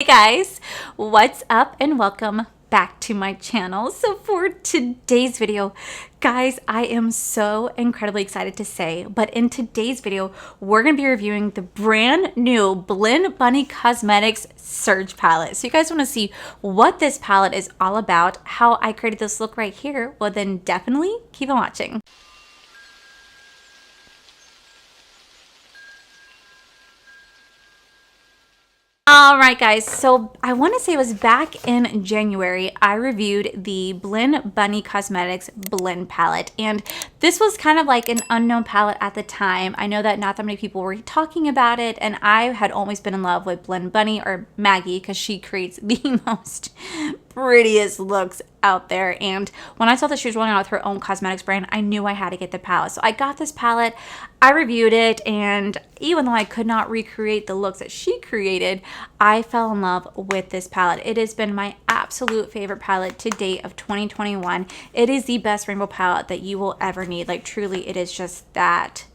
Hey guys, what's up and welcome back to my channel. So for today's video, guys, I am so incredibly excited to say, but in today's video, we're going to be reviewing the brand new Blend Bunny Cosmetics Surge Palette. So you guys want to see what this palette is all about, how I created this look right here, well then definitely keep on watching. All right, guys, so I want to say it was back in January, I reviewed the Blend Bunny Cosmetics Blend Palette, and this was kind of like an unknown palette at the time. I know that not that many people were talking about it, and I had always been in love with Blend Bunny, or Maggie, because she creates the most prettiest looks out there. And when I saw that she was rolling out with her own cosmetics brand, I knew I had to get the palette. So I got this palette, I reviewed it, and even though I could not recreate the looks that she created, I fell in love with this palette. It has been my absolute favorite palette to date of 2021. It is the best rainbow palette that you will ever need. Like, truly, it is just that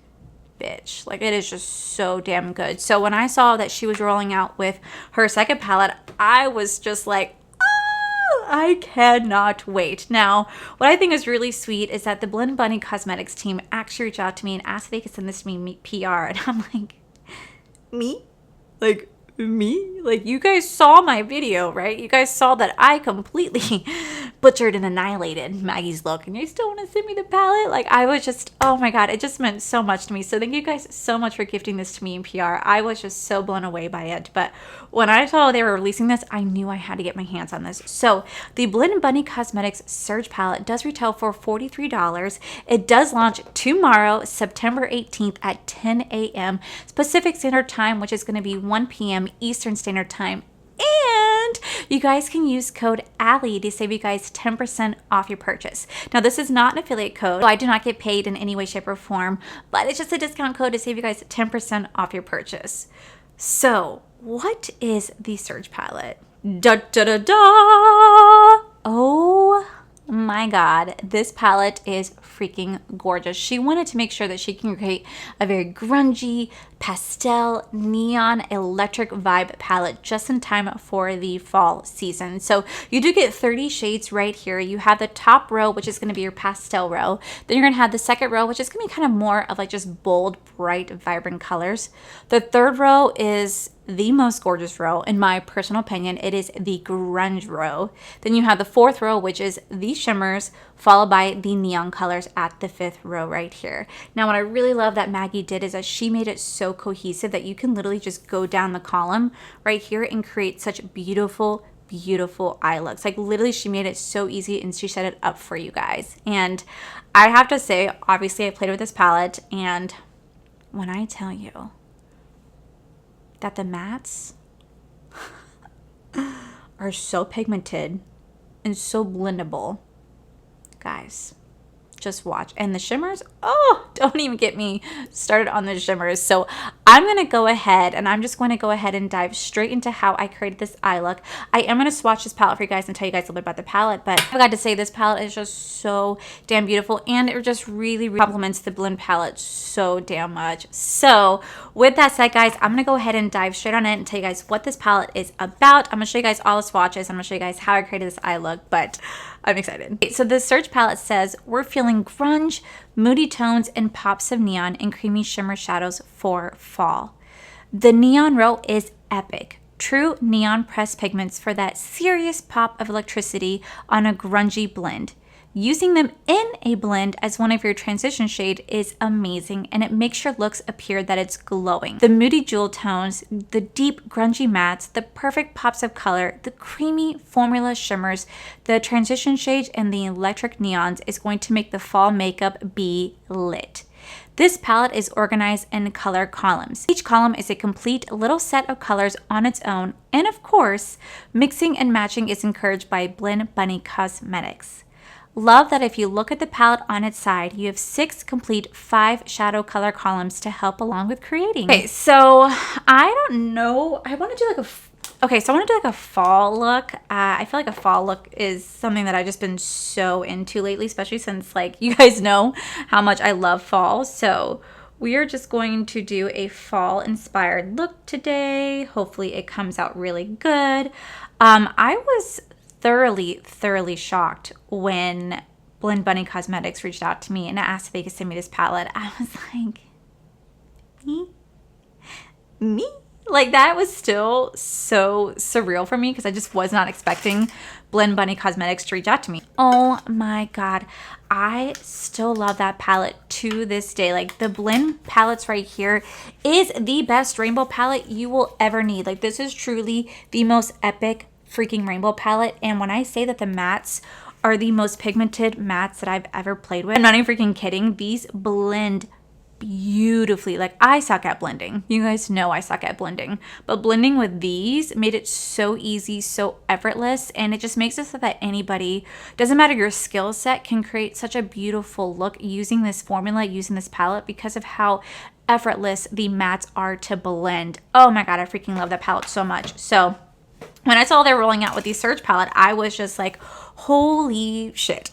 bitch. Like, it is just so damn good. So when I saw that she was rolling out with her second palette, I was just like, I cannot wait. Now, what I think is really sweet is that the Blend Bunny Cosmetics team actually reached out to me and asked if they could send this to me PR. And I'm like, me? Like, me? Like, you guys saw my video, right? You guys saw that I completely butchered and annihilated Maggie's look, and you still want to send me the palette? Like, I was just, oh my god, it just meant so much to me. So thank you guys so much for gifting this to me in PR. I was just so blown away by it. But when I saw they were releasing this, I knew I had to get my hands on this. So the Blend Bunny Cosmetics Surge Palette does retail for $43. It does launch tomorrow, September 18th at 10 a.m. Pacific Standard Time, which is going to be 1 p.m. Eastern Standard Time. And you guys can use code Allie to save you guys 10% off your purchase. Now, this is not an affiliate code, so I do not get paid in any way, shape, or form, but it's just a discount code to save you guys 10% off your purchase. So, what is the Surge Palette? Da da da da! Oh my god, this palette is freaking gorgeous. She wanted to make sure that she can create a very grungy, pastel, neon, electric vibe palette just in time for the fall season. So you do get 30 shades right here. You have the top row, which is going to be your pastel row. Then you're going to have the second row, which is going to be kind of more of like just bold, bright, vibrant colors. The third row is the most gorgeous row, in my personal opinion. It is the grunge row. Then you have the fourth row, which is the shimmers, followed by the neon colors at the fifth row right here. Now, what I really love that Maggie did is that she made it so cohesive that you can literally just go down the column right here and create such beautiful eye looks. Like, literally, she made it so easy and she set it up for you guys. And I have to say, obviously, I played with this palette, and when I tell you that the mattes are so pigmented and so blendable, guys, just watch. And the shimmers, oh, don't even get me started on the shimmers. So I'm going to go ahead and I'm just going to go ahead and dive straight into how I created this eye look. I am going to swatch this palette for you guys and tell you guys a little bit about the palette, but I forgot to say this palette is just so damn beautiful, and it just really complements the blend palette so damn much. So with that said, guys, I'm going to go ahead and dive straight on it and tell you guys what this palette is about. I'm going to show you guys all the swatches. I'm going to show you guys how I created this eye look, but I'm excited. Okay, so the Surge Palette says, we're feeling grunge, moody tones, and pops of neon and creamy shimmer shadows for fall. The neon row is epic. True neon pressed pigments for that serious pop of electricity on a grungy blend. Using them in a blend as one of your transition shade is amazing, and it makes your looks appear that it's glowing. The moody jewel tones, the deep grungy mattes, the perfect pops of color, the creamy formula shimmers, the transition shades, and the electric neons is going to make the fall makeup be lit. This palette is organized in color columns. Each column is a complete little set of colors on its own, and of course, mixing and matching is encouraged by Blend Bunny Cosmetics. Love that if you look at the palette on its side, you have 6 complete 5 shadow color columns to help along with creating. Okay, so I don't know. I want to do like a Okay, so I want to do like a fall look. I feel like a fall look is something that I've just been so into lately, especially since, like, you guys know how much I love fall. So we are just going to do a fall inspired look today. Hopefully it comes out really good. I was thoroughly shocked when Blend Bunny Cosmetics reached out to me and asked if they could send me this palette. I was like, me? Like, that was still so surreal for me because I just was not expecting Blend Bunny Cosmetics to reach out to me. Oh my God. I still love that palette to this day. Like, the Blend palettes right here is the best rainbow palette you will ever need. Like, this is truly the most epic freaking rainbow palette. And when I say that the mattes are the most pigmented mattes that I've ever played with, I'm not even freaking kidding. These blend beautifully. Like, I suck at blending. You guys know I suck at blending. But blending with these made it so easy, so effortless, and it just makes it so that anybody, doesn't matter your skill set, can create such a beautiful look using this formula, using this palette, because of how effortless the mattes are to blend. Oh my God, I freaking love that palette so much. So when I saw they're rolling out with the Surge palette, I was just like, holy shit.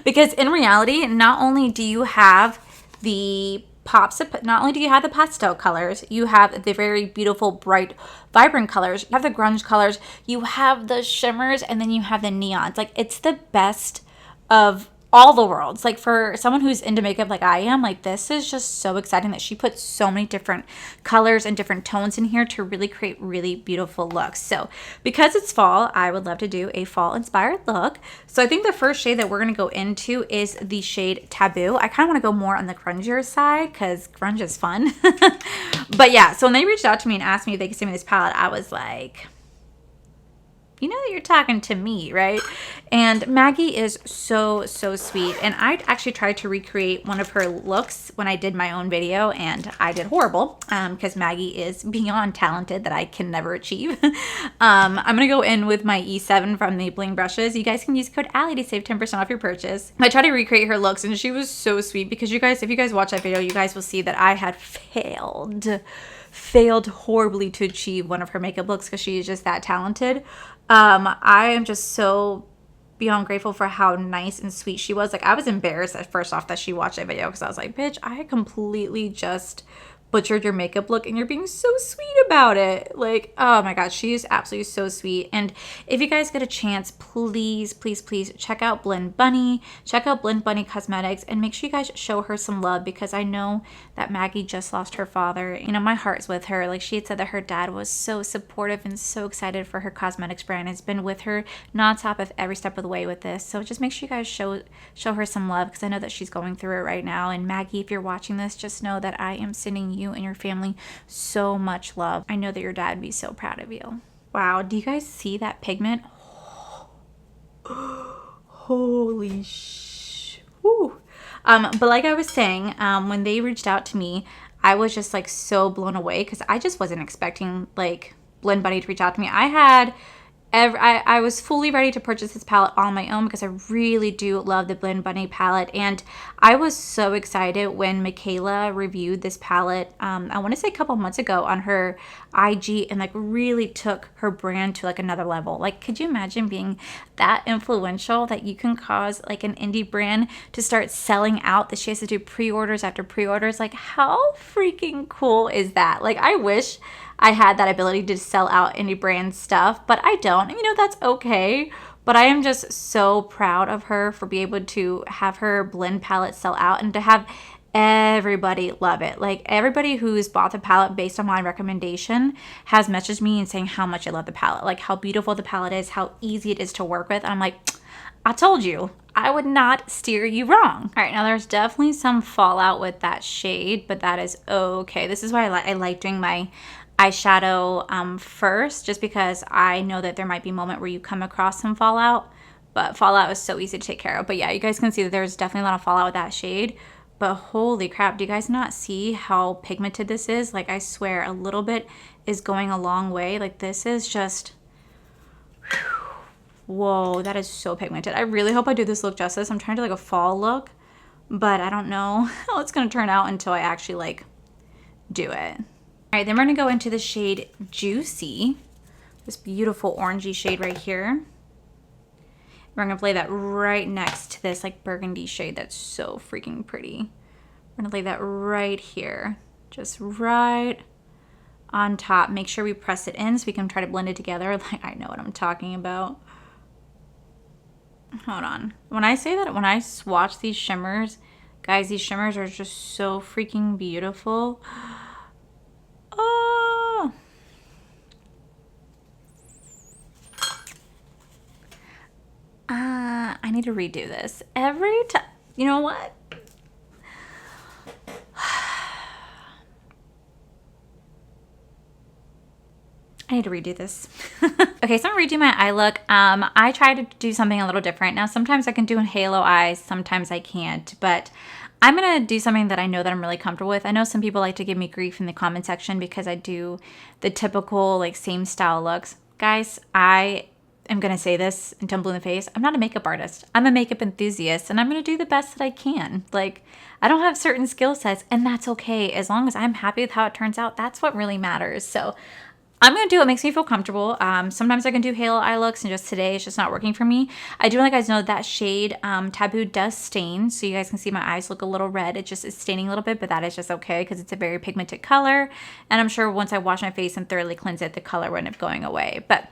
Because in reality, not only do you have the pops of, not only do you have the pastel colors, you have the very beautiful, bright, vibrant colors, you have the grunge colors, you have the shimmers, and then you have the neons. Like, it's the best of all the worlds. Like, for someone who's into makeup like I am, like, this is just so exciting that she puts so many different colors and different tones in here to really create really beautiful looks. So because it's fall, I would love to do a fall inspired look. So I think the first shade that we're going to go into is the shade Taboo. I kind of want to go more on the grungier side because grunge is fun. But yeah, so when they reached out to me and asked me if they could send me this palette, I was like, you know that you're talking to me, right? And Maggie is so sweet. And I actually tried to recreate one of her looks when I did my own video, and I did horrible because Maggie is beyond talented that I can never achieve. I'm going to go in with my E7 from the Bling Brushes. You guys can use code Allie to save 10% off your purchase. I tried to recreate her looks, and she was so sweet because you guys, if you guys watch that video, you guys will see that I had failed horribly to achieve one of her makeup looks because she is just that talented. I am just so beyond grateful for how nice and sweet she was. Like, I was embarrassed at first off that she watched that video because I was like, bitch, I completely just butchered your makeup look and you're being so sweet about it. Like, oh my God, she is absolutely so sweet. And if you guys get a chance, please check out Blend Bunny, check out Blend Bunny Cosmetics, and make sure you guys show her some love because I know that Maggie just lost her father. You know, my heart's with her. Like, she had said that her dad was so supportive and so excited for her cosmetics brand. Has been with her nonstop of every step of the way with this. So just make sure you guys show her some love because I know that she's going through it right now. And Maggie, if you're watching this, just know that I am sending you and your family so much love. I know that your dad would be so proud of you. Wow, do you guys see that pigment? Holy sh! Woo. But like I was saying, when they reached out to me, I was just like so blown away because I just wasn't expecting like Blend Bunny to reach out to me. I was fully ready to purchase this palette on my own because I really do love the Blend Bunny palette. And I was so excited when Michaela reviewed this palette, I want to say a couple months ago on her IG, and like really took her brand to like another level. Like, could you imagine being that influential that you can cause like an indie brand to start selling out, that she has to do pre-orders after pre-orders? Like, how freaking cool is that? Like, I wish I had that ability to sell out indie brand stuff, but I don't. You know, that's okay. But I am just so proud of her for being able to have her blend palette sell out and to have everybody love it. Like, everybody who's bought the palette based on my recommendation has messaged me and saying how much I love the palette, like how beautiful the palette is, how easy it is to work with. And I'm like, I told you, I would not steer you wrong. All right, now there's definitely some fallout with that shade, but that is okay. This is why I like doing my eyeshadow first, just because I know that there might be a moment where you come across some fallout, but fallout is so easy to take care of. But yeah, you guys can see that there's definitely a lot of fallout with that shade, but holy crap, do you guys not see how pigmented this is? Like, I swear a little bit is going a long way. Like, this is just, whoa, that is so pigmented. I really hope I do this look justice. I'm trying to do like a fall look, but I don't know how it's gonna turn out until I actually like do it. All right, then we're gonna go into the shade Juicy, this beautiful orangey shade right here. We're gonna play that right next to this like burgundy shade that's so freaking pretty. We're gonna lay that right here, just right on top. Make sure we press it in so we can try to blend it together. Like, I know what I'm talking about. Hold on. When I say that, when I swatch these shimmers, guys, these shimmers are just so freaking beautiful. Oh. I need to redo this every time. You know what? I need to redo this. Okay, so I'm redoing my eye look. I try to do something a little different. Now, sometimes I can do halo eyes, sometimes I can't, but I'm gonna do something that I know that I'm really comfortable with. I know some people like to give me grief in the comment section because I do the typical like same style looks. Guys, I am gonna say this until I'm blue in the face. I'm not a makeup artist. I'm a makeup enthusiast, and I'm gonna do the best that I can. Like, I don't have certain skill sets, and that's okay. As long as I'm happy with how it turns out, that's what really matters. So I'm going to do what makes me feel comfortable. Sometimes I can do halo eye looks, and just today it's just not working for me. I do want you guys to know that shade Taboo does stain, so you guys can see my eyes look a little red. It just is staining a little bit, but that is just okay because it's a very pigmented color, and I'm sure once I wash my face and thoroughly cleanse it, the color will end up going away. But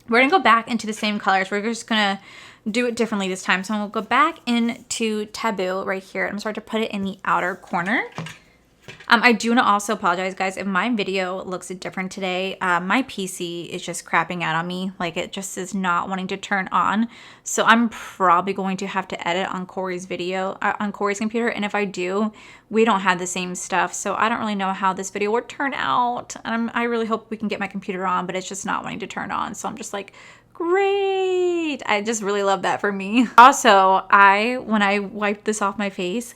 we're going to go back into the same colors. We're just going to do it differently this time. So I'm going to go back into Taboo right here. I'm going to start to put it in the outer corner. I do want to also apologize, guys, if my video looks different today. My PC is just crapping out on me. Like, it just is not wanting to turn on. So I'm probably going to have to edit on Corey's video, on Corey's computer. And if I do, we don't have the same stuff. So I don't really know how this video would turn out. I really hope we can get my computer on, but it's just not wanting to turn on. So I'm just like, great. I just really love that for me. Also, when I wiped this off my face,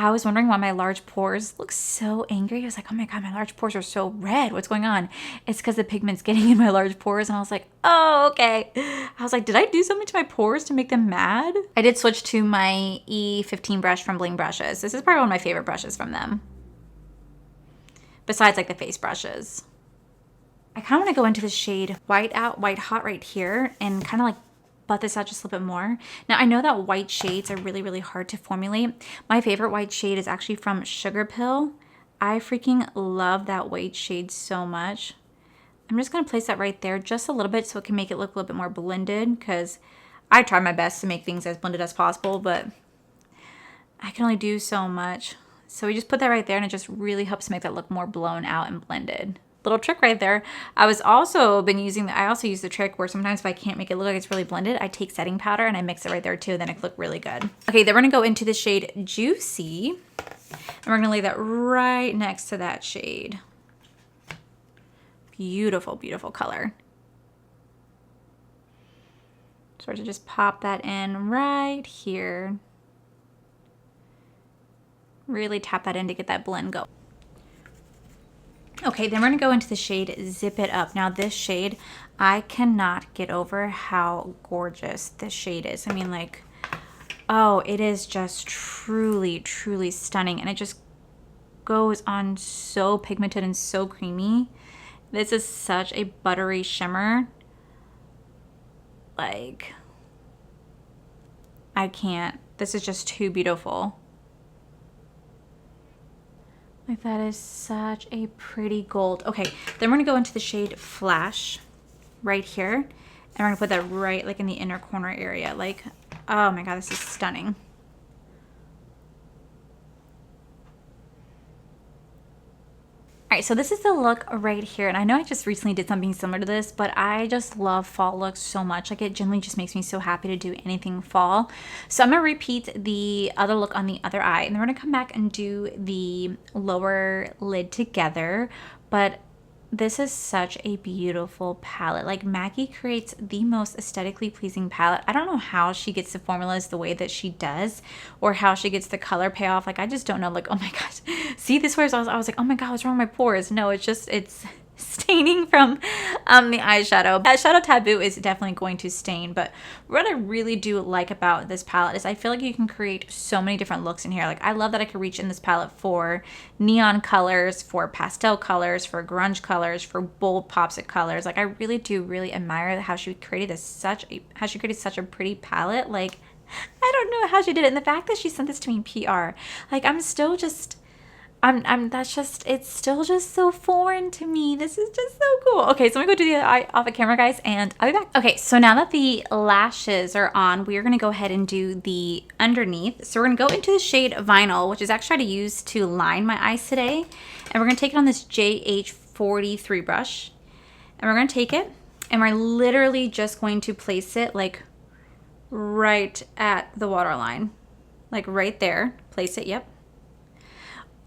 I was wondering why my large pores look so angry. I was like, oh my God, my large pores are so red. What's going on? It's because the pigment's getting in my large pores. And I was like, oh, okay. I was like, did I do something to my pores to make them mad? I did switch to my E15 brush from Bling Brushes. This is probably one of my favorite brushes from them, besides like the face brushes. I kind of want to go into the shade White Hot right here and kind of like butt this out just a little bit more. Now, I know that white shades are really, really hard to formulate. My favorite white shade is actually from Sugar Pill. I freaking love that white shade so much. I'm just going to place that right there just a little bit so it can make it look a little bit more blended, because I try my best to make things as blended as possible, but I can only do so much. So we just put that right there, and it just really helps make that look more blown out and blended. Little trick right there. I also use the trick where sometimes if I can't make it look like it's really blended, I take setting powder and I mix it right there too, then it look really good. Okay, then we're gonna go into the shade Juicy, and we're gonna lay that right next to that shade. Beautiful, beautiful color. Sort of just pop that in right here. Really tap that in to get that blend going. Okay, then we're gonna go into the shade Zip It Up. Now this shade, I cannot get over how gorgeous this shade is. I mean, like, oh, it is just truly, truly stunning. And it just goes on so pigmented and so creamy. This is such a buttery shimmer. Like, I can't. This is just too beautiful. Like, that is such a pretty gold. Okay, then we're gonna go into the shade Flash right here. And we're gonna put that right like in the inner corner area. Like, oh my God, this is stunning. All right, so this is the look right here. And I know I just recently did something similar to this, but I just love fall looks so much. Like, it generally just makes me so happy to do anything fall. So I'm gonna repeat the other look on the other eye, and then we're gonna come back and do the lower lid together. But this is such a beautiful palette. Like, Maggie creates the most aesthetically pleasing palette. I don't know how she gets the formulas the way that she does, or how she gets the color payoff. Like, I just don't know. Like, oh my gosh. See, this was, I was like, oh my God, what's wrong with my pores? No, it's just, it's staining from the eyeshadow. That Shadow Taboo is definitely going to stain, but what I really do like about this palette is I feel like you can create so many different looks in here. Like, I love that I could reach in this palette for neon colors, for pastel colors, for grunge colors, for bold pops of colors. Like, I really do really admire how she created such a pretty palette. Like, I don't know how she did it. And the fact that she sent this to me PR, like I'm still just, that's just, it's still just so foreign to me. This is just so cool. Okay, so I'm gonna go do the eye off of camera, guys, and I'll be back. Okay, so now that the lashes are on, we're gonna go ahead and do the underneath. So we're gonna go into the shade Vinyl, which is actually what I used to line my eyes today. And we're gonna take it on this JH43 brush. And we're gonna take it, and we're literally just going to place it like right at the waterline. Like right there. Place it, yep.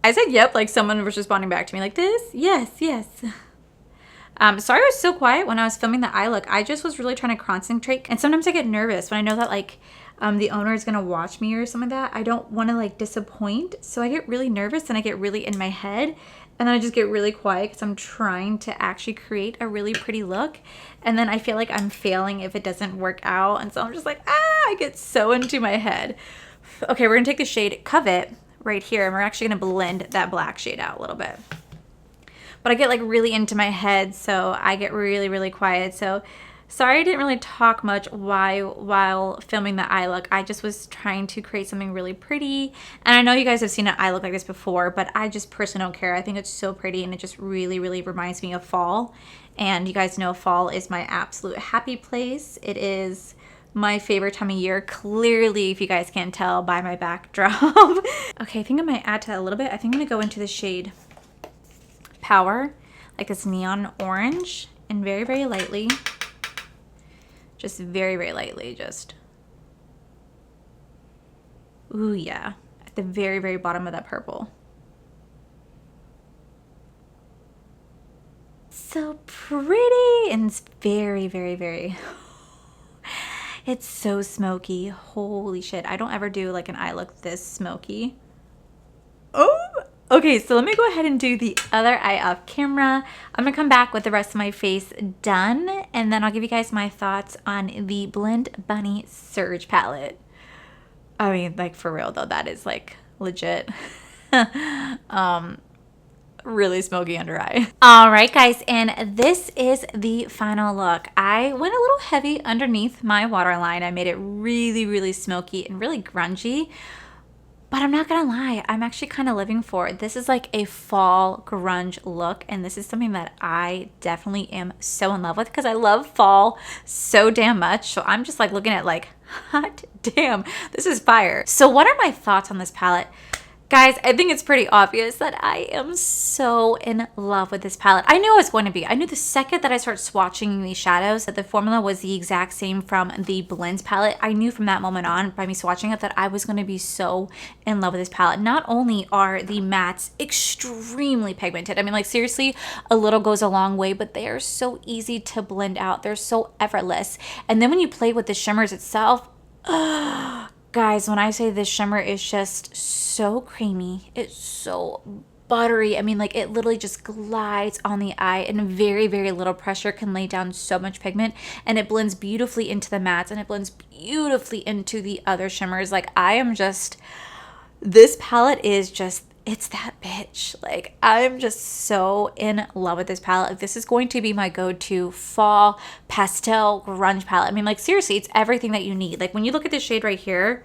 I said yep, like someone was responding back to me like this. Yes, yes. Sorry I was so quiet when I was filming the eye look. I just was really trying to concentrate. And sometimes I get nervous when I know that like the owner is going to watch me or something like that. I don't want to like disappoint. So I get really nervous and I get really in my head. And then I just get really quiet because I'm trying to actually create a really pretty look. And then I feel like I'm failing if it doesn't work out. And so I'm just like, I get so into my head. Okay, we're going to take the shade Covet right here, and we're actually going to blend that black shade out a little bit. But I get like really into my head, so I get really, really quiet. So sorry I didn't really talk much while filming the eye look. I just was trying to create something really pretty. And I know you guys have seen an eye look like this before, but I just personally don't care. I think it's so pretty, and it just really, really reminds me of fall. And you guys know fall is my absolute happy place. It is my favorite time of year, clearly, if you guys can't tell by my backdrop. Okay, I think I might add to that a little bit. I think I'm gonna go into the shade Power, like this neon orange, and very, very lightly, just very, very lightly, just, ooh yeah, at the very, very bottom of that purple. So pretty, and it's very, very, very, it's so smoky. Holy shit. I don't ever do like an eye look this smoky. Oh, okay. So let me go ahead and do the other eye off camera. I'm going to come back with the rest of my face done. And then I'll give you guys my thoughts on the Blend Bunny Surge palette. I mean, like for real though, that is like legit. Really smoky under eye. All right, guys, and this is the final look. I went a little heavy underneath my waterline. I made it really, really smoky and really grungy. But I'm not gonna lie, I'm actually kind of living for it. This is like a fall grunge look, and this is something that I definitely am so in love with because I love fall so damn much. So I'm just like looking at like, hot damn, this is fire. So what are my thoughts on this palette? Guys, I think it's pretty obvious that I am so in love with this palette. I knew I was going to be. I knew the second that I started swatching these shadows that the formula was the exact same from the Blends palette. I knew from that moment on by me swatching it that I was going to be so in love with this palette. Not only are the mattes extremely pigmented. I mean, like seriously, a little goes a long way, but they are so easy to blend out. They're so effortless. And then when you play with the shimmers itself, guys, when I say this shimmer is just so creamy, it's so buttery. I mean, like it literally just glides on the eye, and very, very little pressure can lay down so much pigment, and it blends beautifully into the mattes, and it blends beautifully into the other shimmers. Like I am just, this palette is just, it's that bitch. Like I'm just so in love with this palette. This is going to be my go-to fall pastel grunge palette. I mean, like seriously, it's everything that you need. Like when you look at this shade right here,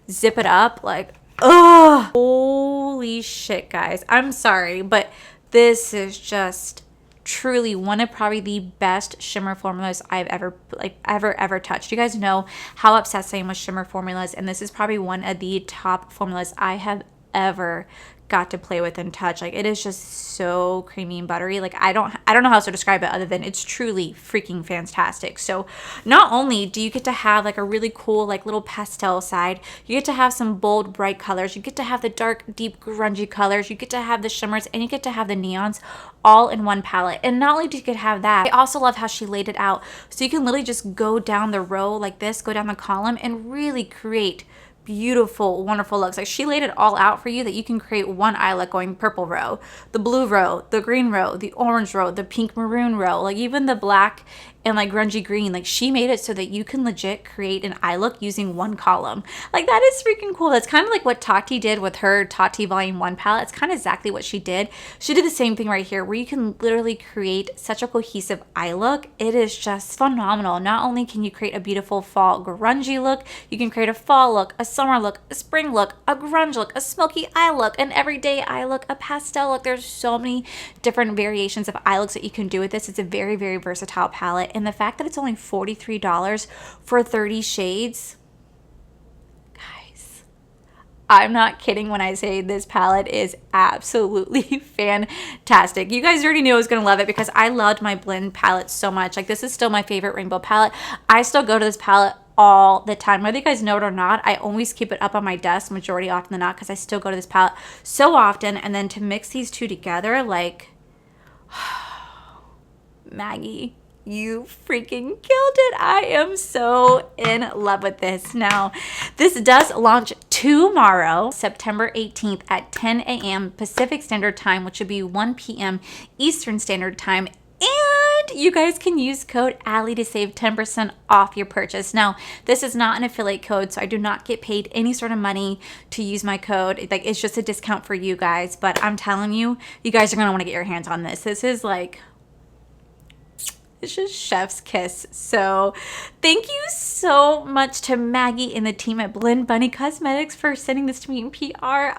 zip it up, like, oh, holy shit, guys. I'm sorry, but this is just truly one of probably the best shimmer formulas I've ever touched. You guys know how obsessed I am with shimmer formulas, and this is probably one of the top formulas I have ever got to play with and touch. Like it is just so creamy and buttery. Like I don't know how else to describe it other than it's truly freaking fantastic. So not only do you get to have like a really cool like little pastel side, you get to have some bold bright colors, you get to have the dark deep grungy colors, you get to have the shimmers, and you get to have the neons all in one palette. And not only do you get to have that, I also love how she laid it out so you can literally just go down the row like this, go down the column, and really create beautiful, wonderful looks. Like she laid it all out for you that you can create one eye look going purple row, the blue row, the green row, the orange row, the pink maroon row. Like even the black and like grungy green. Like she made it so that you can legit create an eye look using one column. Like that is freaking cool. That's kind of like what Tati did with her Tati Volume 1 palette. It's kind of exactly what she did. She did the same thing right here where you can literally create such a cohesive eye look. It is just phenomenal. Not only can you create a beautiful fall grungy look, you can create a fall look, a summer look, a spring look, a grunge look, a smoky eye look, an everyday eye look, a pastel look. There's so many different variations of eye looks that you can do with this. It's a very, very versatile palette. And the fact that it's only $43 for 30 shades, guys, I'm not kidding when I say this palette is absolutely fantastic. You guys already knew I was going to love it because I loved my blend palette so much. Like this is still my favorite rainbow palette. I still go to this palette all the time, whether you guys know it or not. I always keep it up on my desk majority often than not because I still go to this palette so often. And then to mix these two together, like Maggie, you freaking killed it. I am so in love with this. Now, this does launch tomorrow, September 18th at 10 a.m. Pacific Standard Time, which would be 1 p.m. Eastern Standard Time. And you guys can use code Allie to save 10% off your purchase. Now, this is not an affiliate code, so I do not get paid any sort of money to use my code. Like, it's just a discount for you guys. But I'm telling you, you guys are going to want to get your hands on this. This is like, it's just chef's kiss. So thank you so much to Maggie and the team at Blend Bunny Cosmetics for sending this to me in PR.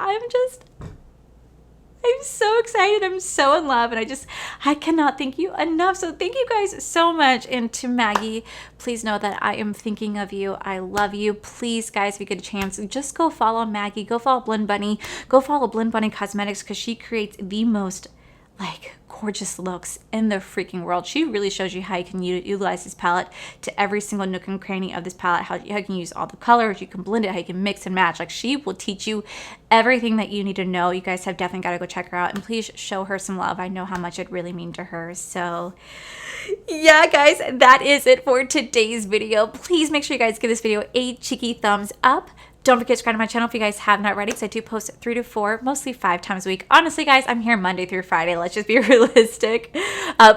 I'm so excited. I'm so in love. And I cannot thank you enough. So thank you guys so much. And to Maggie, please know that I am thinking of you. I love you. Please, guys, if you get a chance, just go follow Maggie. Go follow Blend Bunny. Go follow Blend Bunny Cosmetics because she creates the most like gorgeous looks in the freaking world. She really shows you how you can utilize this palette to every single nook and cranny of this palette, how you can use all the colors, you can blend it, how you can mix and match. Like she will teach you everything that you need to know. You guys have definitely got to go check her out and please show her some love. I know how much it really means to her. So yeah, guys, that is it for today's video. Please make sure you guys give this video a cheeky thumbs up. Don't forget to subscribe to my channel if you guys have not already because I do post 3 to 4, mostly 5 times a week. Honestly, guys, I'm here Monday through Friday. Let's just be realistic.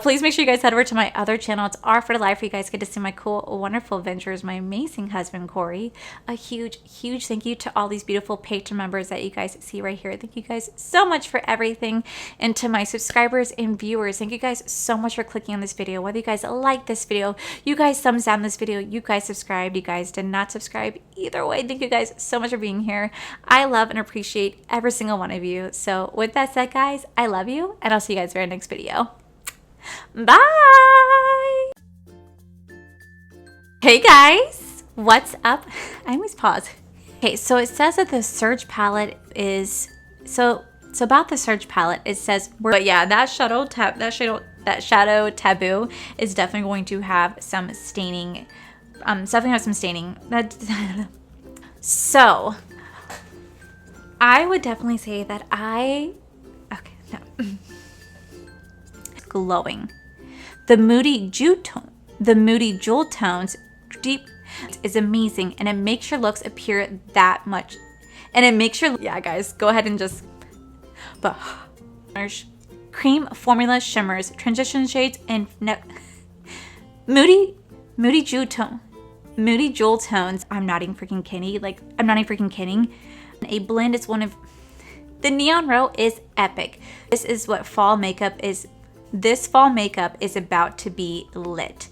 Please make sure you guys head over to my other channel. It's R for Life where you guys get to see my cool, wonderful adventures. My amazing husband, Corey. A huge, huge thank you to all these beautiful Patreon members that you guys see right here. Thank you guys so much for everything. And to my subscribers and viewers, thank you guys so much for clicking on this video. Whether you guys like this video, you guys thumbs down this video, you guys subscribed, you guys did not subscribe. Either way, thank you guys so much for being here. I love and appreciate every single one of you. So with that said, guys, I love you and I'll see you guys in our next video. Bye. Hey guys, what's up? I always pause. Okay, so it says that the Surge palette is so about the Surge palette. It says, but yeah, that shadow taboo is definitely going to have some staining. So I would definitely say that glowing. The moody jewel tones deep is amazing and it makes your looks appear that much. And it makes your, yeah guys, go ahead and just, but cream formula shimmers, transition shades, and moody jewel tones. I'm not even freaking kidding. A blend is one of the neon row is epic. This is what fall makeup is. This fall makeup is about to be lit.